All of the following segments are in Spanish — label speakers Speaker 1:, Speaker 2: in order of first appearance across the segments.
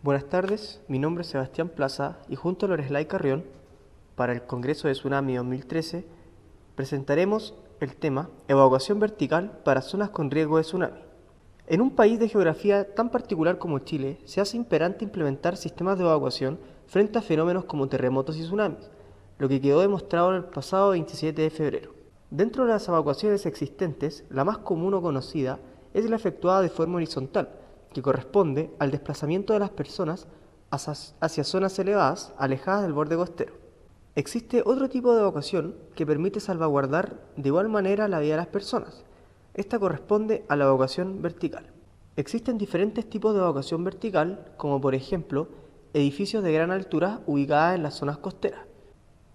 Speaker 1: Buenas tardes, mi nombre es Sebastián Plaza y junto a Loreslay Carrión, para el Congreso de Tsunami 2013, presentaremos el tema Evacuación vertical para zonas con riesgo de tsunami. En un país de geografía tan particular como Chile, se hace imperante implementar sistemas de evacuación frente a fenómenos como terremotos y tsunamis, lo que quedó demostrado el pasado 27 de febrero. Dentro de las evacuaciones existentes, la más común o conocida es la efectuada de forma horizontal, que corresponde al desplazamiento de las personas hacia zonas elevadas, alejadas del borde costero. Existe otro tipo de evacuación que permite salvaguardar de igual manera la vida de las personas. Esta corresponde a la evacuación vertical. Existen diferentes tipos de evacuación vertical, como por ejemplo, edificios de gran altura ubicados en las zonas costeras.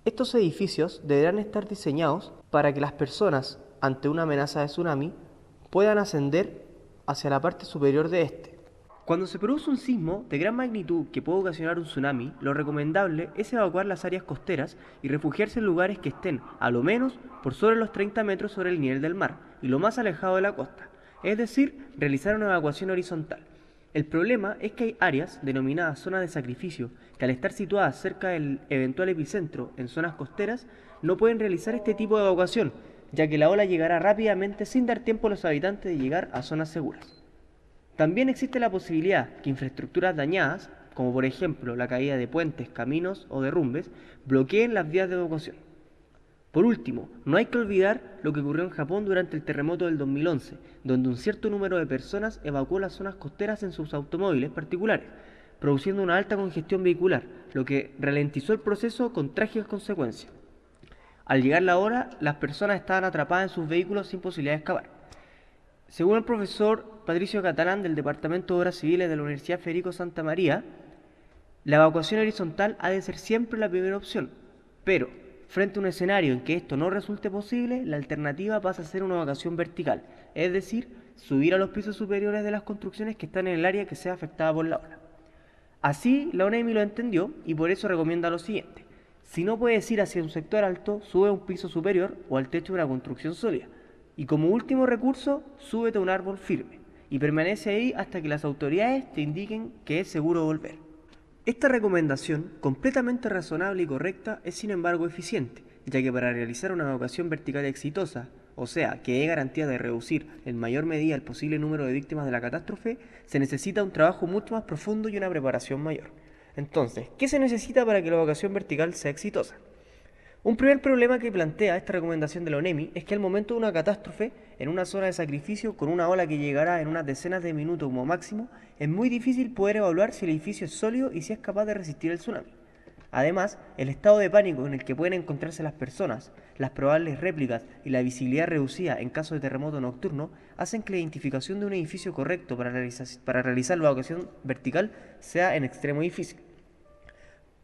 Speaker 1: Estos edificios deberán estar diseñados para que las personas, ante una amenaza de tsunami, puedan ascender hacia la parte superior de este. Cuando se produce un sismo de gran magnitud que puede ocasionar un tsunami, lo recomendable es evacuar las áreas costeras y refugiarse en lugares que estén, a lo menos, por sobre los 30 metros sobre el nivel del mar y lo más alejado de la costa, es decir, realizar una evacuación horizontal. El problema es que hay áreas, denominadas zonas de sacrificio, que al estar situadas cerca del eventual epicentro en zonas costeras, no pueden realizar este tipo de evacuación, ya que la ola llegará rápidamente sin dar tiempo a los habitantes de llegar a zonas seguras. También existe la posibilidad que infraestructuras dañadas, como por ejemplo la caída de puentes, caminos o derrumbes, bloqueen las vías de evacuación. Por último, no hay que olvidar lo que ocurrió en Japón durante el terremoto del 2011, donde un cierto número de personas evacuó las zonas costeras en sus automóviles particulares, produciendo una alta congestión vehicular, lo que ralentizó el proceso con trágicas consecuencias. Al llegar la hora, las personas estaban atrapadas en sus vehículos sin posibilidad de escapar. Según el profesor Patricio Catalán del Departamento de Obras Civiles de la Universidad Federico Santa María, la evacuación horizontal ha de ser siempre la primera opción, pero frente a un escenario en que esto no resulte posible, la alternativa pasa a ser una evacuación vertical, es decir, subir a los pisos superiores de las construcciones que están en el área que sea afectada por la ola. Así, la ONEMI lo entendió y por eso recomienda lo siguiente: si no puedes ir hacia un sector alto, sube a un piso superior o al techo de una construcción sólida. Y como último recurso, súbete a un árbol firme y permanece ahí hasta que las autoridades te indiquen que es seguro volver. Esta recomendación, completamente razonable y correcta, es sin embargo eficiente, ya que para realizar una evacuación vertical exitosa, o sea, que dé garantía de reducir en mayor medida el posible número de víctimas de la catástrofe, se necesita un trabajo mucho más profundo y una preparación mayor. Entonces, ¿qué se necesita para que la evacuación vertical sea exitosa? Un primer problema que plantea esta recomendación de la ONEMI es que al momento de una catástrofe, en una zona de sacrificio con una ola que llegará en unas decenas de minutos como máximo, es muy difícil poder evaluar si el edificio es sólido y si es capaz de resistir el tsunami. Además, el estado de pánico en el que pueden encontrarse las personas, las probables réplicas y la visibilidad reducida en caso de terremoto nocturno hacen que la identificación de un edificio correcto para realizar la evacuación vertical sea en extremo difícil.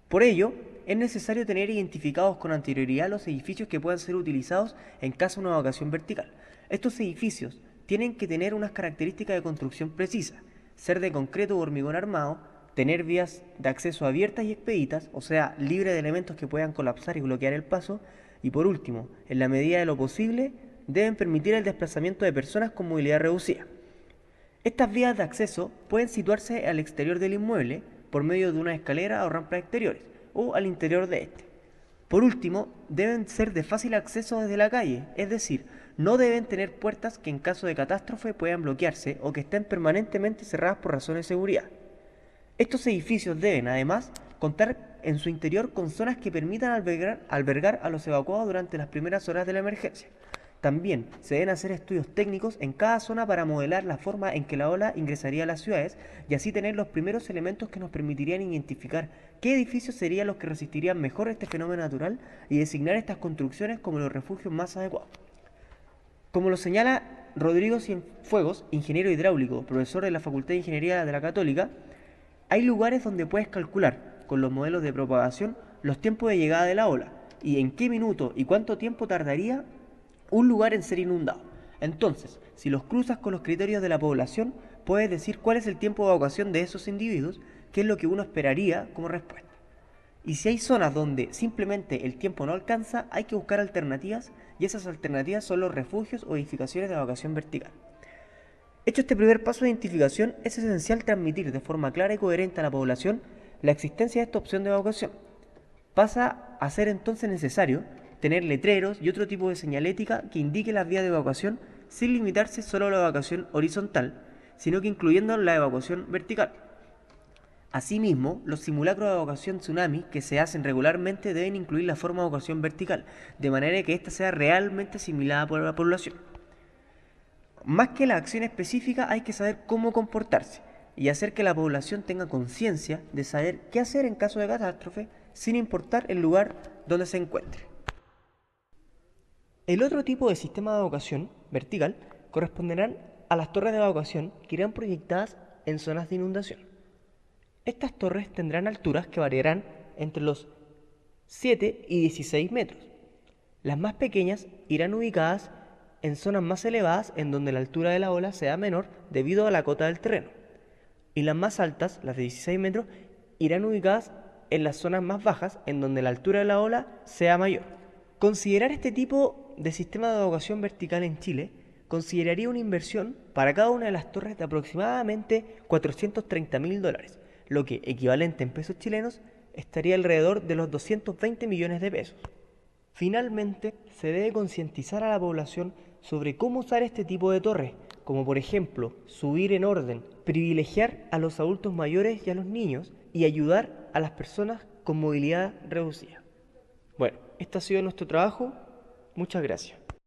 Speaker 1: Por ello, es necesario tener identificados con anterioridad los edificios que puedan ser utilizados en caso de una evacuación vertical. Estos edificios tienen que tener unas características de construcción precisas: ser de concreto u hormigón armado, tener vías de acceso abiertas y expeditas, o sea, libre de elementos que puedan colapsar y bloquear el paso, y por último, en la medida de lo posible, deben permitir el desplazamiento de personas con movilidad reducida. Estas vías de acceso pueden situarse al exterior del inmueble por medio de una escalera o rampas exteriores, o al interior de este. Por último, deben ser de fácil acceso desde la calle, es decir, no deben tener puertas que en caso de catástrofe puedan bloquearse o que estén permanentemente cerradas por razones de seguridad. Estos edificios deben, además, contar en su interior con zonas que permitan albergar a los evacuados durante las primeras horas de la emergencia. También se deben hacer estudios técnicos en cada zona para modelar la forma en que la ola ingresaría a las ciudades y así tener los primeros elementos que nos permitirían identificar qué edificios serían los que resistirían mejor este fenómeno natural y designar estas construcciones como los refugios más adecuados. Como lo señala Rodrigo Cienfuegos, ingeniero hidráulico, profesor de la Facultad de Ingeniería de la Católica, hay lugares donde puedes calcular con los modelos de propagación los tiempos de llegada de la ola y en qué minuto y cuánto tiempo tardaría un lugar en ser inundado. Entonces, si los cruzas con los criterios de la población, puedes decir cuál es el tiempo de evacuación de esos individuos, que es lo que uno esperaría como respuesta. Y si hay zonas donde simplemente el tiempo no alcanza, hay que buscar alternativas, y esas alternativas son los refugios o edificaciones de evacuación vertical. Hecho este primer paso de identificación, es esencial transmitir de forma clara y coherente a la población la existencia de esta opción de evacuación. Pasa a ser entonces necesario tener letreros y otro tipo de señalética que indique las vías de evacuación sin limitarse solo a la evacuación horizontal, sino que incluyendo la evacuación vertical. Asimismo, los simulacros de evacuación tsunami que se hacen regularmente deben incluir la forma de evacuación vertical, de manera que ésta sea realmente asimilada por la población. Más que la acción específica, hay que saber cómo comportarse y hacer que la población tenga conciencia de saber qué hacer en caso de catástrofe, sin importar el lugar donde se encuentre. El otro tipo de sistema de evacuación vertical corresponderán a las torres de evacuación que irán proyectadas en zonas de inundación. Estas torres tendrán alturas que variarán entre los 7 y 16 metros. Las más pequeñas irán ubicadas en zonas más elevadas en donde la altura de la ola sea menor debido a la cota del terreno. Y las más altas, las de 16 metros, irán ubicadas en las zonas más bajas en donde la altura de la ola sea mayor. Considerar este tipo de sistema de evacuación vertical en Chile consideraría una inversión para cada una de las torres de aproximadamente $430.000, lo que, equivalente en pesos chilenos, estaría alrededor de los 220 millones de pesos. Finalmente, se debe concientizar a la población sobre cómo usar este tipo de torres, como por ejemplo, subir en orden, privilegiar a los adultos mayores y a los niños y ayudar a las personas con movilidad reducida. Bueno, este ha sido nuestro trabajo. Muchas gracias.